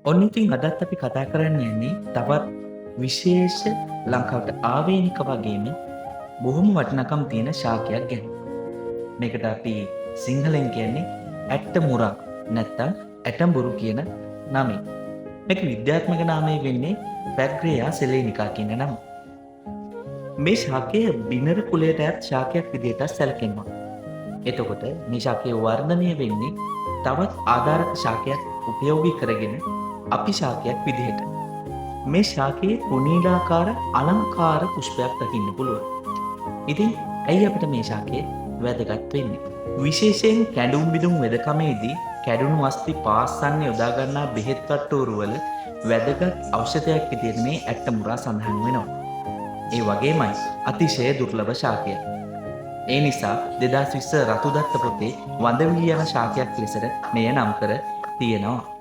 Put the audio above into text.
ඔන්න ඉතින් අදත් අපි කතා කරන්න යන්නේ තවත් විශේෂ ලංකාවට ආවේනික වගේම බොහොම වටිනකම් තියෙන ශාකයක් ගැන. මේකට අපි සිංහලෙන් කියන්නේ ඇට්ට මුරා නැත්තම් ඇටඹුරු කියන නමින්. මේක විද්‍යාත්මක නාමය වෙන්නේ පැග්‍රේයා සෙලේනිකා කියන නම. මේ ශාකය බිනර කුලයට අයත් ශාකයක් විදිහට සැලකෙනවා. එතකොට මේ ශාකය වර්ධනය වෙන්නේ තවත් ආධාරක ශාකයක් උපයෝගී කරගෙන අපි ශාකයක් විදිහට. මේ ශාකයේ පුනීලාකාර අලංකාර පුෂ්පයක් දකින්න පුළුවන්. ඉතින් ඇයි අපිට මේ ශාකය වැදගත් වෙන්නේ? විශේෂයෙන් කැඩුම් බිදුම් වෙදකමේදී කැඩුණු අස්ථි පාස්සන්න යොදා ගන්නා බෙහෙත් වට්ටෝරු වල වැදගත් ಔಷධයක් විදිහට මේ ඇට්ට මුරා සඳහන් වෙනවා. ඒ වගේමයි අතිශය දුර්ලභ ශාකයක්. ඒ නිසා 2020 රතුදත්ත පොතේ වඳවිලි යන ශාකයක් ලෙසට මෙය නම් කර තියෙනවා.